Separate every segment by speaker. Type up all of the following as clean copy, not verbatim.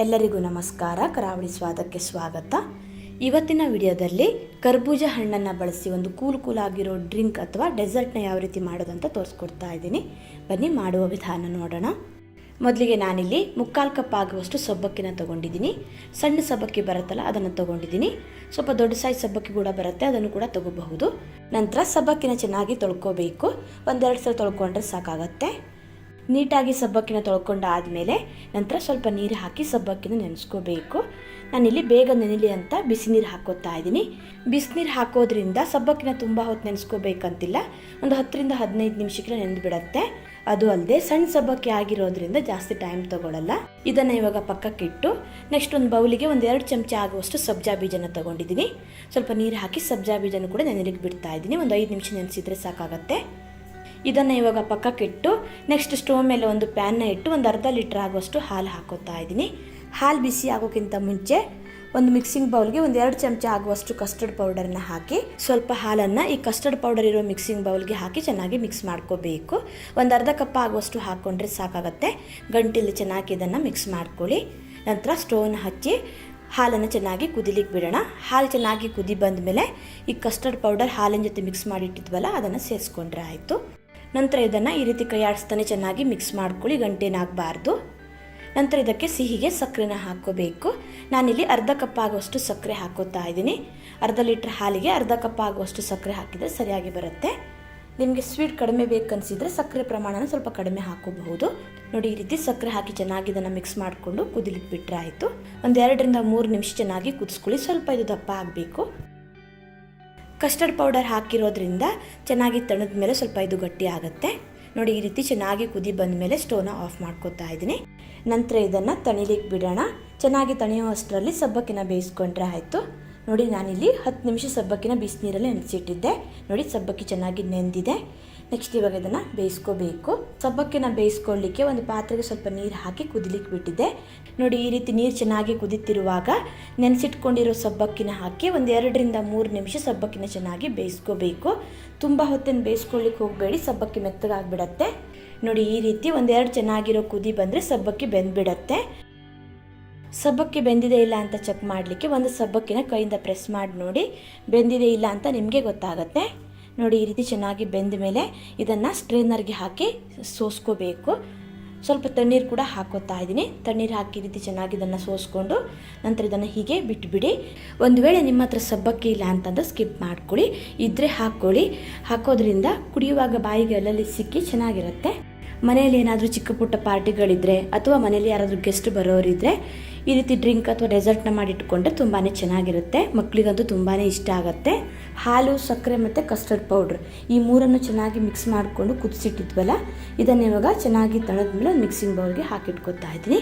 Speaker 1: ಎಲ್ಲರಿಗೂ ನಮಸ್ಕಾರ. ಕರಾವಳಿ ಸ್ವಾದಕ್ಕೆ ಸ್ವಾಗತ. ಇವತ್ತಿನ ವಿಡಿಯೋದಲ್ಲಿ ಕರ್ಬೂಜ ಹಣ್ಣನ್ನು ಬಳಸಿ ಒಂದು ಕೂಲ್ ಆಗಿರೋ ಡ್ರಿಂಕ್ ಅಥವಾ ಡೆಸರ್ಟ್ನ ಯಾವ ರೀತಿ ಮಾಡೋದಂತ ತೋರಿಸ್ಕೊಡ್ತಾ ಇದ್ದೀನಿ. ಬನ್ನಿ ಮಾಡುವ ವಿಧಾನ ನೋಡೋಣ. ಮೊದಲಿಗೆ ನಾನಿಲ್ಲಿ 3/4 ಕಪ್ ಆಗುವಷ್ಟು ಸಬ್ಬಕ್ಕಿನ ತೊಗೊಂಡಿದ್ದೀನಿ. ಸಣ್ಣ ಸಬ್ಬಕ್ಕಿ ಬರುತ್ತಲ್ಲ ಅದನ್ನು ತೊಗೊಂಡಿದ್ದೀನಿ. ಸ್ವಲ್ಪ ದೊಡ್ಡ ಸೈಜ್ ಸಬ್ಬಕ್ಕಿ ಕೂಡ ಬರುತ್ತೆ, ಅದನ್ನು ಕೂಡ ತೊಗೋಬಹುದು. ನಂತರ ಸಬ್ಬಕ್ಕಿನ ಚೆನ್ನಾಗಿ ತೊಳ್ಕೋಬೇಕು. 1-2 ಸಲ ತೊಳ್ಕೊಂಡ್ರೆ ಸಾಕಾಗತ್ತೆ. ನೀಟಾಗಿ ಸಬ್ಬಕ್ಕಿನ ತೊಳ್ಕೊಂಡಾದಮೇಲೆ ನಂತರ ಸ್ವಲ್ಪ ನೀರು ಹಾಕಿ ಸಬ್ಬಕ್ಕಿನ ನೆನೆಸ್ಕೋಬೇಕು. ನಾನಿಲ್ಲಿ ಬೇಗ ನೆನೆಲಿ ಅಂತ ಬಿಸಿನೀರು ಹಾಕೋತಾ ಇದ್ದೀನಿ. ಬಿಸಿನೀರು ಹಾಕೋದ್ರಿಂದ ಸಬ್ಬಕ್ಕಿನ ತುಂಬ ಹೊತ್ತು ನೆನೆಸ್ಕೋಬೇಕಂತಿಲ್ಲ, ಒಂದು 10-15 ನಿಮಿಷಕ್ಕೆ ನೆನೆದು ಬಿಡುತ್ತೆ. ಅದು ಅಲ್ಲದೆ ಸಣ್ಣ ಸಬ್ಬಕ್ಕಿ ಆಗಿರೋದ್ರಿಂದ ಜಾಸ್ತಿ ಟೈಮ್ ತಗೊಳ್ಳಲ್ಲ. ಇದನ್ನು ಇವಾಗ ಪಕ್ಕಕ್ಕಿಟ್ಟು ನೆಕ್ಸ್ಟ್ ಒಂದು ಬೌಲಿಗೆ 1-2 ಚಮಚ ಆಗುವಷ್ಟು ಸಬ್ಜಾ ಬೀಜನ ತೊಗೊಂಡಿದ್ದೀನಿ. ಸ್ವಲ್ಪ ನೀರು ಹಾಕಿ ಸಬ್ಜಾ ಬೀಜನ ಕೂಡ ನೆನೆಲಿಕ್ಕೆ ಬಿಡ್ತಾ ಇದ್ದೀನಿ. ಒಂದು 5 ನಿಮಿಷ ನೆನೆಸಿದ್ರೆ ಸಾಕಾಗತ್ತೆ. ಇದನ್ನು ಇವಾಗ ಪಕ್ಕಕ್ಕಿಟ್ಟು ನೆಕ್ಸ್ಟ್ ಸ್ಟವ್ ಮೇಲೆ ಒಂದು ಪ್ಯಾನ್ನ ಇಟ್ಟು ಒಂದು ಅರ್ಧ ಲೀಟ್ರ್ ಆಗುವಷ್ಟು ಹಾಲು ಹಾಕೋತಾ ಇದ್ದೀನಿ. ಹಾಲು ಬಿಸಿ ಆಗೋಕ್ಕಿಂತ ಮುಂಚೆ ಒಂದು ಮಿಕ್ಸಿಂಗ್ ಬೌಲ್ಗೆ 1-2 ಚಮಚ ಆಗುವಷ್ಟು ಕಸ್ಟರ್ಡ್ ಪೌಡರ್ನ ಹಾಕಿ ಸ್ವಲ್ಪ ಹಾಲನ್ನು ಈ ಕಸ್ಟರ್ಡ್ ಪೌಡರ್ ಇರೋ ಮಿಕ್ಸಿಂಗ್ ಬೌಲ್ಗೆ ಹಾಕಿ ಚೆನ್ನಾಗಿ ಮಿಕ್ಸ್ ಮಾಡ್ಕೋಬೇಕು. ಒಂದು ಅರ್ಧ ಕಪ್ ಆಗುವಷ್ಟು ಹಾಕ್ಕೊಂಡ್ರೆ ಸಾಕಾಗತ್ತೆ. ಗಂಟಿಲಿ ಚೆನ್ನಾಗಿ ಇದನ್ನು ಮಿಕ್ಸ್ ಮಾಡ್ಕೊಳ್ಳಿ. ನಂತರ ಸ್ಟವ್ನ ಹಚ್ಚಿ ಹಾಲನ್ನು ಚೆನ್ನಾಗಿ ಕುದಿಲಿಕ್ಕೆ ಬಿಡೋಣ. ಹಾಲು ಚೆನ್ನಾಗಿ ಕುದಿ ಬಂದ ಮೇಲೆ ಈ ಕಸ್ಟರ್ಡ್ ಪೌಡರ್ ಹಾಲಿನ ಜೊತೆ ಮಿಕ್ಸ್ ಮಾಡಿಟ್ಟಿದ್ವಲ್ಲ ಅದನ್ನು ಸೇರಿಸ್ಕೊಂಡ್ರೆ ಆಯಿತು. ನಂತರ ಇದನ್ನು ಈ ರೀತಿ ಕೈ ಆಡಿಸ್ತಾನೆ ಚೆನ್ನಾಗಿ ಮಿಕ್ಸ್ ಮಾಡ್ಕೊಳ್ಳಿ, ಗಂಟೇನಾಗಬಾರ್ದು. ನಂತರ ಇದಕ್ಕೆ ಸಿಹಿಗೆ ಸಕ್ಕರೆನ ಹಾಕ್ಕೋಬೇಕು. ನಾನಿಲ್ಲಿ ಅರ್ಧ ಕಪ್ ಆಗುವಷ್ಟು ಸಕ್ಕರೆ ಹಾಕೋತಾ ಇದ್ದೀನಿ. ಅರ್ಧ ಲೀಟ್ರ್ ಹಾಲಿಗೆ ಅರ್ಧ ಕಪ್ ಆಗುವಷ್ಟು ಸಕ್ಕರೆ ಹಾಕಿದರೆ ಸರಿಯಾಗಿ ಬರುತ್ತೆ. ನಿಮಗೆ ಸ್ವೀಟ್ ಕಡಿಮೆ ಬೇಕನ್ಸಿದ್ರೆ ಸಕ್ಕರೆ ಪ್ರಮಾಣನ ಸ್ವಲ್ಪ ಕಡಿಮೆ ಹಾಕೋಬಹುದು. ನೋಡಿ, ಈ ರೀತಿ ಸಕ್ಕರೆ ಹಾಕಿ ಚೆನ್ನಾಗಿ ಇದನ್ನು ಮಿಕ್ಸ್ ಮಾಡಿಕೊಂಡು ಕುದಿಲಿಕ್ಕೆ ಬಿಟ್ಟರೆ ಆಯಿತು. ಒಂದು 2-3 ನಿಮಿಷ ಚೆನ್ನಾಗಿ ಕುದಿಸ್ಕೊಳ್ಳಿ. ಸ್ವಲ್ಪ ಇದು ದಪ್ಪ ಆಗಬೇಕು. ಕಸ್ಟರ್ಡ್ ಪೌಡರ್ ಹಾಕಿರೋದ್ರಿಂದ ಚೆನ್ನಾಗಿ ತಣದ ಮೇಲೆ ಸ್ವಲ್ಪ ಇದು ಗಟ್ಟಿ ಆಗುತ್ತೆ. ನೋಡಿ, ಈ ರೀತಿ ಚೆನ್ನಾಗಿ ಕುದಿ ಬಂದ ಮೇಲೆ ಸ್ಟವ್ನ ಆಫ್ ಮಾಡ್ಕೋತಾ ಇದ್ದೀನಿ. ನಂತರ ಇದನ್ನು ತಣಿಲಿಕ್ಕೆ ಬಿಡೋಣ. ಚೆನ್ನಾಗಿ ತಣಿಯುವಷ್ಟರಲ್ಲಿ ಸಬ್ಬಕ್ಕಿನ ಬೇಯಿಸ್ಕೊಂಡ್ರೆ ಆಯಿತು. ನೋಡಿ, ನಾನಿಲ್ಲಿ 10 ನಿಮಿಷ ಸಬ್ಬಕ್ಕಿನ ಬಿಸಿನೀರಲ್ಲಿ ನೆನೆಸಿಟ್ಟಿದ್ದೆ. ನೋಡಿ, ಸಬ್ಬಕ್ಕಿ ಚೆನ್ನಾಗಿ ನೆಂದಿದೆ. ನೆಕ್ಸ್ಟ್ ಇವಾಗ ಇದನ್ನು ಬೇಯಿಸ್ಕೋಬೇಕು. ಸಬ್ಬಕ್ಕಿನ ಬೇಯಿಸ್ಕೊಳ್ಳಿಕ್ಕೆ ಒಂದು ಪಾತ್ರೆಗೆ ಸ್ವಲ್ಪ ನೀರು ಹಾಕಿ ಕುದಿಲಿಕ್ಕೆ ಬಿಟ್ಟಿದ್ದೆ. ನೋಡಿ, ಈ ರೀತಿ ನೀರು ಚೆನ್ನಾಗಿ ಕುದೀತಿರುವಾಗ ನೆನೆಸಿಟ್ಕೊಂಡಿರೋ ಸಬ್ಬಕ್ಕಿನ ಹಾಕಿ 1-2-3 ನಿಮಿಷ ಸಬ್ಬಕ್ಕಿನ ಚೆನ್ನಾಗಿ ಬೇಯಿಸ್ಕೋಬೇಕು. ತುಂಬ ಹೊತ್ತನ್ನು ಬೇಯಿಸ್ಕೊಳ್ಳಿಕ್ಕೆ ಹೋಗಬೇಡಿ, ಸಬ್ಬಕ್ಕಿ ಮೆತ್ತಗಾಗ್ಬಿಡತ್ತೆ. ನೋಡಿ, ಈ ರೀತಿ 1-2 ಚೆನ್ನಾಗಿರೋ ಕುದಿ ಬಂದರೆ ಸಬ್ಬಕ್ಕಿ ಬೆಂದ್ಬಿಡತ್ತೆ. ಸಬ್ಬಕ್ಕಿ ಬೆಂದಿದೆ ಇಲ್ಲ ಅಂತ ಚೆಕ್ ಮಾಡಲಿಕ್ಕೆ ಒಂದು ಸಬ್ಬಕ್ಕಿನ ಕೈಯಿಂದ ಪ್ರೆಸ್ ಮಾಡಿ ನೋಡಿ, ಬೆಂದಿದೆ ಇಲ್ಲ ಅಂತ ನಿಮಗೆ ಗೊತ್ತಾಗುತ್ತೆ. ನೋಡಿ, ಈ ರೀತಿ ಚೆನ್ನಾಗಿ ಬೆಂದ ಮೇಲೆ ಇದನ್ನು ಸ್ಟ್ರೈನರ್ಗೆ ಹಾಕಿ ಸೋಸ್ಕೋಬೇಕು. ಸ್ವಲ್ಪ ತಣ್ಣೀರು ಕೂಡ ಹಾಕೋತಾ ಇದ್ದೀನಿ. ತಣ್ಣೀರು ಹಾಕಿ ಈ ರೀತಿ ಚೆನ್ನಾಗಿ ಇದನ್ನು ಸೋಸ್ಕೊಂಡು ನಂತರ ಇದನ್ನು ಹೀಗೆ ಬಿಟ್ಬಿಡಿ. ಒಂದು ವೇಳೆ ನಿಮ್ಮ ಹತ್ರ ಸಬ್ಬಕ್ಕಿ ಇಲ್ಲ ಅಂತಂದ್ರೆ ಸ್ಕಿಪ್ ಮಾಡ್ಕೊಳ್ಳಿ, ಇದ್ದರೆ ಹಾಕ್ಕೊಳ್ಳಿ. ಹಾಕೋದ್ರಿಂದ ಕುಡಿಯುವಾಗ ಬಾಯಿಗೆ ಅಲ್ಲಲ್ಲಿ ಸಿಕ್ಕಿ ಚೆನ್ನಾಗಿರುತ್ತೆ. ಮನೆಯಲ್ಲಿ ಏನಾದರೂ ಚಿಕ್ಕ ಪುಟ್ಟ ಪಾರ್ಟಿಗಳಿದ್ದರೆ ಅಥವಾ ಮನೆಯಲ್ಲಿ ಯಾರಾದರೂ ಗೆಸ್ಟ್ ಬರೋರಿದ್ದರೆ ಈ ರೀತಿ ಡ್ರಿಂಕ್ ಅಥವಾ ಡೆಸರ್ಟ್ನ ಮಾಡಿಟ್ಕೊಂಡ್ರೆ ತುಂಬಾ ಚೆನ್ನಾಗಿರುತ್ತೆ. ಮಕ್ಕಳಿಗಂತೂ ತುಂಬಾ ಇಷ್ಟ ಆಗುತ್ತೆ. ಹಾಲು, ಸಕ್ಕರೆ ಮತ್ತು ಕಸ್ಟರ್ಡ್ ಪೌಡ್ರ್ ಈ ಮೂರನ್ನು ಚೆನ್ನಾಗಿ ಮಿಕ್ಸ್ ಮಾಡಿಕೊಂಡು ಕುದಿಸಿಟ್ಟಿದ್ವಲ್ಲ ಇದನ್ನು ಇವಾಗ ಚೆನ್ನಾಗಿ ತಣದ ಮೇಲೆ ಮಿಕ್ಸಿಂಗ್ ಬೌಲ್ಗೆ ಹಾಕಿಟ್ಕೊತಾ ಇದ್ದೀನಿ.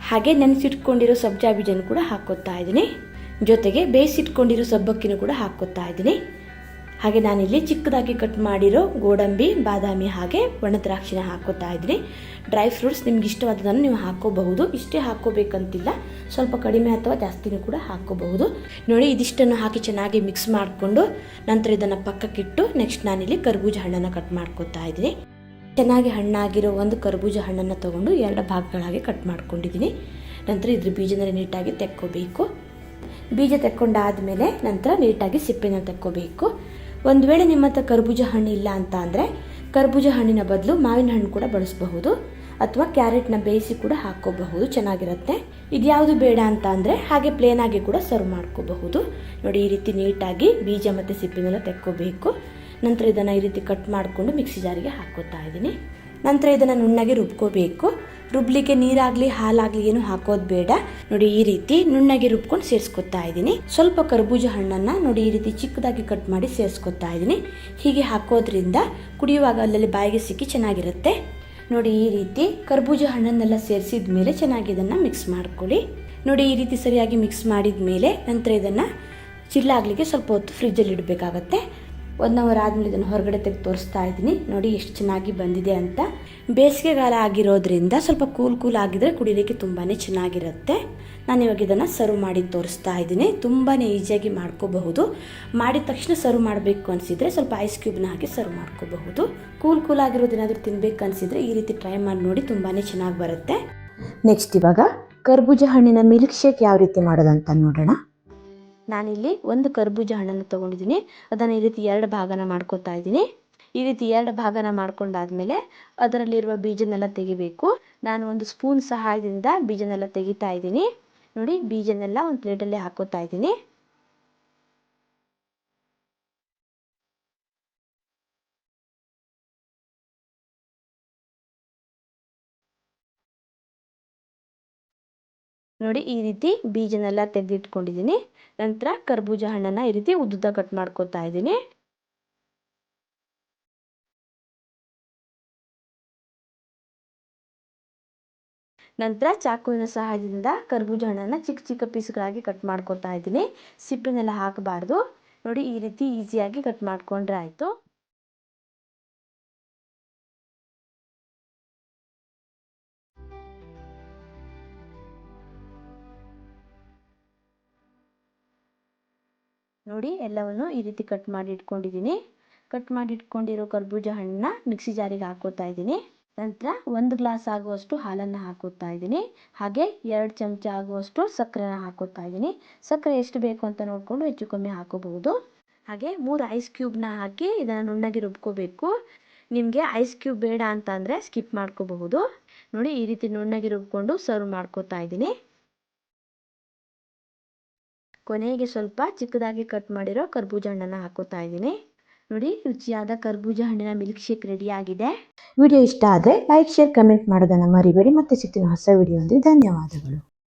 Speaker 1: ಹಾಗೆ ನೆನೆಸಿಟ್ಕೊಂಡಿರೋ ಸಬ್ಜಾ ಬೀಜನ ಕೂಡ ಹಾಕ್ಕೋತಾ ಇದ್ದೀನಿ. ಜೊತೆಗೆ ಬೇಯಿಸಿಟ್ಕೊಂಡಿರೋ ಸಬ್ಬಕ್ಕಿನೂ ಕೂಡ ಹಾಕ್ಕೋತಾ ಇದ್ದೀನಿ. ಹಾಗೆ ನಾನಿಲ್ಲಿ ಚಿಕ್ಕದಾಗಿ ಕಟ್ ಮಾಡಿರೋ ಗೋಡಂಬಿ, ಬಾದಾಮಿ ಹಾಗೆ ಒಣ ದ್ರಾಕ್ಷಿನ ಹಾಕೋತಾ ಇದ್ದೀನಿ. ಡ್ರೈ ಫ್ರೂಟ್ಸ್ ನಿಮ್ಗೆ ಇಷ್ಟವಾದದನ್ನು ನೀವು ಹಾಕೋಬಹುದು. ಇಷ್ಟೇ ಹಾಕೋಬೇಕಂತಿಲ್ಲ, ಸ್ವಲ್ಪ ಕಡಿಮೆ ಅಥವಾ ಜಾಸ್ತಿನೂ ಕೂಡ ಹಾಕೋಬಹುದು. ನೋಡಿ, ಇದಿಷ್ಟನ್ನು ಹಾಕಿ ಚೆನ್ನಾಗಿ ಮಿಕ್ಸ್ ಮಾಡಿಕೊಂಡು ನಂತರ ಇದನ್ನು ಪಕ್ಕಕ್ಕಿಟ್ಟು ನೆಕ್ಸ್ಟ್ ನಾನಿಲ್ಲಿ ಕರ್ಬೂಜ ಹಣ್ಣನ್ನು ಕಟ್ ಮಾಡ್ಕೋತಾ ಇದ್ದೀನಿ. ಚೆನ್ನಾಗಿ ಹಣ್ಣಾಗಿರೋ ಒಂದು ಕರ್ಬೂಜ ಹಣ್ಣನ್ನು ತೊಗೊಂಡು 2 ಭಾಗಗಳಾಗಿ ಕಟ್ ಮಾಡ್ಕೊಂಡಿದ್ದೀನಿ. ನಂತರ ಇದ್ರ ಬೀಜನ ನೀಟಾಗಿ ತೆಕ್ಕೋಬೇಕು. ಬೀಜ ತೆಕ್ಕೊಂಡಾದಮೇಲೆ ನಂತರ ನೀಟಾಗಿ ಸಿಪ್ಪೆನ ತೆಕ್ಕೋಬೇಕು. ಒಂದು ವೇಳೆ ನಿಮ್ಮ ಹತ್ರ ಕರ್ಬೂಜ ಹಣ್ಣು ಇಲ್ಲ ಅಂತ ಅಂದರೆ ಕರ್ಬೂಜ ಹಣ್ಣಿನ ಬದಲು ಮಾವಿನ ಹಣ್ಣು ಕೂಡ ಬಳಸಬಹುದು ಅಥವಾ ಕ್ಯಾರೆಟ್ನ ಬೇಯಿಸಿ ಕೂಡ ಹಾಕ್ಕೋಬಹುದು, ಚೆನ್ನಾಗಿರುತ್ತೆ. ಇದ್ಯಾವುದು ಬೇಡ ಅಂತ ಅಂದರೆ ಹಾಗೆ ಪ್ಲೇನಾಗಿ ಕೂಡ ಸರ್ವ್ ಮಾಡ್ಕೋಬಹುದು. ನೋಡಿ, ಈ ರೀತಿ ನೀಟಾಗಿ ಬೀಜ ಮತ್ತು ಸಿಪ್ಪೆನೆಲ್ಲ ತೆಕ್ಕೋಬೇಕು. ನಂತರ ಇದನ್ನು ಈ ರೀತಿ ಕಟ್ ಮಾಡಿಕೊಂಡು ಮಿಕ್ಸಿ ಜಾರಿಗೆ ಹಾಕ್ಕೋತಾ ಇದ್ದೀನಿ. ನಂತರ ಇದನ್ನು ನುಣ್ಣಗೆ ರುಬ್ಕೋಬೇಕು. ರುಬ್ಲಿಕ್ಕೆ ನೀರಾಗಲಿ ಹಾಲಾಗಲಿ ಏನು ಹಾಕೋದು ಬೇಡ. ನೋಡಿ, ಈ ರೀತಿ ನುಣ್ಣಗೆ ರುಬ್ಕೊಂಡು ಸೇರಿಸ್ಕೊತಾ ಇದ್ದೀನಿ. ಸ್ವಲ್ಪ ಕರ್ಬೂಜ ಹಣ್ಣನ್ನು ನೋಡಿ ಈ ರೀತಿ ಚಿಕ್ಕದಾಗಿ ಕಟ್ ಮಾಡಿ ಸೇರಿಸ್ಕೊತಾ ಇದ್ದೀನಿ. ಹೀಗೆ ಹಾಕೋದ್ರಿಂದ ಕುಡಿಯುವಾಗ ಅಲ್ಲಲ್ಲಿ ಬಾಯಿಗೆ ಸಿಕ್ಕಿ ಚೆನ್ನಾಗಿರುತ್ತೆ. ನೋಡಿ, ಈ ರೀತಿ ಕರ್ಬೂಜ ಹಣ್ಣನ್ನೆಲ್ಲ ಸೇರಿಸಿದ ಮೇಲೆ ಚೆನ್ನಾಗಿ ಇದನ್ನು ಮಿಕ್ಸ್ ಮಾಡ್ಕೊಳ್ಳಿ. ನೋಡಿ, ಈ ರೀತಿ ಸರಿಯಾಗಿ ಮಿಕ್ಸ್ ಮಾಡಿದ ಮೇಲೆ ನಂತರ ಇದನ್ನು ಚಿಲ್ಲಾಗಲಿಕ್ಕೆ ಸ್ವಲ್ಪ ಹೊತ್ತು ಫ್ರಿಜ್ಜಲ್ಲಿ ಇಡಬೇಕಾಗತ್ತೆ. 1 ಅವರ್ ಆದಮೇಲೆ ಇದನ್ನು ಹೊರಗಡೆ ತೆಗೆದು ತೋರಿಸ್ತಾ ಇದ್ದೀನಿ. ನೋಡಿ, ಎಷ್ಟು ಚೆನ್ನಾಗಿ ಬಂದಿದೆ ಅಂತ. ಬೇಸಿಗೆಗಾಲ ಆಗಿರೋದ್ರಿಂದ ಸ್ವಲ್ಪ ಕೂಲ್ ಆಗಿದ್ರೆ ಕುಡಿಲಿಕ್ಕೆ ತುಂಬಾ ಚೆನ್ನಾಗಿರುತ್ತೆ. ನಾನು ಇವಾಗ ಇದನ್ನು ಸರ್ವ್ ಮಾಡಿ ತೋರಿಸ್ತಾ ಇದ್ದೀನಿ. ತುಂಬಾ ಈಸಿಯಾಗಿ ಮಾಡ್ಕೋಬಹುದು. ಮಾಡಿದ ತಕ್ಷಣ ಸರ್ವ್ ಮಾಡಬೇಕು ಅನಿಸಿದರೆ ಸ್ವಲ್ಪ ಐಸ್ ಕ್ಯೂಬ್ನ ಹಾಕಿ ಸರ್ವ್ ಮಾಡ್ಕೋಬಹುದು. ಕೂಲ್ ಆಗಿರೋದೇನಾದರೂ ತಿನ್ಬೇಕು ಅನಿಸಿದರೆ ಈ ರೀತಿ ಟ್ರೈ ಮಾಡಿ ನೋಡಿ, ತುಂಬಾ ಚೆನ್ನಾಗಿ ಬರುತ್ತೆ. ನೆಕ್ಸ್ಟ್ ಇವಾಗ ಕರ್ಬೂಜ ಹಣ್ಣಿನ ಮಿಲ್ಕ್ ಶೇಕ್ ಯಾವ ರೀತಿ ಮಾಡೋದಂತ ನೋಡೋಣ. ನಾನಿಲ್ಲಿ ಒಂದು ಕರ್ಬೂಜ ಹಣ್ಣನ್ನು ತೊಗೊಂಡಿದ್ದೀನಿ. ಅದನ್ನು ಈ ರೀತಿ 2 ಭಾಗನ ಮಾಡ್ಕೊತಾ ಇದ್ದೀನಿ. ಈ ರೀತಿ 2 ಭಾಗನ ಮಾಡ್ಕೊಂಡಾದ್ಮೇಲೆ ಅದರಲ್ಲಿರುವ ಬೀಜನೆಲ್ಲ ತೆಗಿಬೇಕು. ನಾನು ಒಂದು ಸ್ಪೂನ್ ಸಹಾಯದಿಂದ ಬೀಜನೆಲ್ಲ ತೆಗಿತಾ ಇದ್ದೀನಿ. ನೋಡಿ, ಬೀಜನೆಲ್ಲ ಒಂದು ಪ್ಲೇಟಲ್ಲಿ ಹಾಕೋತಾ ಇದ್ದೀನಿ. ನೋಡಿ, ಈ ರೀತಿ ಬೀಜನೆಲ್ಲ ತೆಗೆದಿಟ್ಕೊಂಡಿದ್ದೀನಿ. ನಂತರ ಕರ್ಬೂಜ ಹಣ್ಣನ್ನು ಈ ರೀತಿ ಉದ್ದುದ್ದ ಕಟ್ ಮಾಡ್ಕೊತಾ ಇದ್ದೀನಿ. ನಂತರ ಚಾಕುವಿನ ಸಹಾಯದಿಂದ ಕರ್ಬೂಜ ಹಣ್ಣನ್ನು ಚಿಕ್ಕ ಚಿಕ್ಕ ಪೀಸ್ಗಳಾಗಿ ಕಟ್ ಮಾಡ್ಕೊತಾ ಇದ್ದೀನಿ. ಸಿಪ್ಪೆನೆಲ್ಲ ಹಾಕಬಾರ್ದು. ನೋಡಿ, ಈ ರೀತಿ ಈಸಿಯಾಗಿ ಕಟ್ ಮಾಡ್ಕೊಂಡ್ರೆ ಆಯಿತು. ನೋಡಿ, ಎಲ್ಲವನ್ನು ಈ ರೀತಿ ಕಟ್ ಮಾಡಿ ಇಟ್ಕೊಂಡಿದ್ದೀನಿ. ಕಟ್ ಮಾಡಿ ಇಟ್ಕೊಂಡಿರೋ ಕರ್ಬೂಜ ಹಣ್ಣನ್ನ ಮಿಕ್ಸಿ ಜಾರಿಗೆ ಹಾಕೋತಾ ಇದ್ದೀನಿ. ನಂತರ 1 ಗ್ಲಾಸ್ ಆಗುವಷ್ಟು ಹಾಲನ್ನು ಹಾಕೋತಾ ಇದ್ದೀನಿ. ಹಾಗೆ 2 ಚಮಚ ಆಗುವಷ್ಟು ಸಕ್ಕರೆನ ಹಾಕೋತಾ ಇದ್ದೀನಿ. ಸಕ್ಕರೆ ಎಷ್ಟು ಬೇಕು ಅಂತ ನೋಡಿಕೊಂಡು ಹೆಚ್ಚು ಕಮ್ಮಿ ಹಾಕೋಬಹುದು. ಹಾಗೆ 3 ಐಸ್ ಕ್ಯೂಬ್ನ ಹಾಕಿ ಇದನ್ನು ನುಣ್ಣಗೆ ರುಬ್ಕೋಬೇಕು. ನಿಮಗೆ ಐಸ್ ಕ್ಯೂಬ್ ಬೇಡ ಅಂತ ಅಂದರೆ ಸ್ಕಿಪ್ ಮಾಡ್ಕೋಬಹುದು. ನೋಡಿ, ಈ ರೀತಿ ನುಣ್ಣಗೆ ರುಬ್ಕೊಂಡು ಸರ್ವ್ ಮಾಡ್ಕೋತಾ ಇದ್ದೀನಿ. ಕೊನೆಗೆ ಸ್ವಲ್ಪ ಚಿಕ್ಕದಾಗಿ ಕಟ್ ಮಾಡಿರೋ ಕರ್ಬೂಜ ಹಣ್ಣನ್ನು ಹಾಕೋತಾ ಇದ್ದೀನಿ. ನೋಡಿ, ರುಚಿಯಾದ ಕರ್ಬೂಜ ಹಣ್ಣಿನ ಮಿಲ್ಕ್ ಶೇಕ್ ರೆಡಿ ಆಗಿದೆ. ವಿಡಿಯೋ ಇಷ್ಟ ಆದರೆ ಲೈಕ್, ಶೇರ್, ಕಮೆಂಟ್ ಮಾಡೋದನ್ನು ಮರಿಬೇಡಿ. ಮತ್ತೆ ಸಿಗ್ತೀನಿ ಹೊಸ ವಿಡಿಯೋ ಅಂದರೆ. ಧನ್ಯವಾದಗಳು.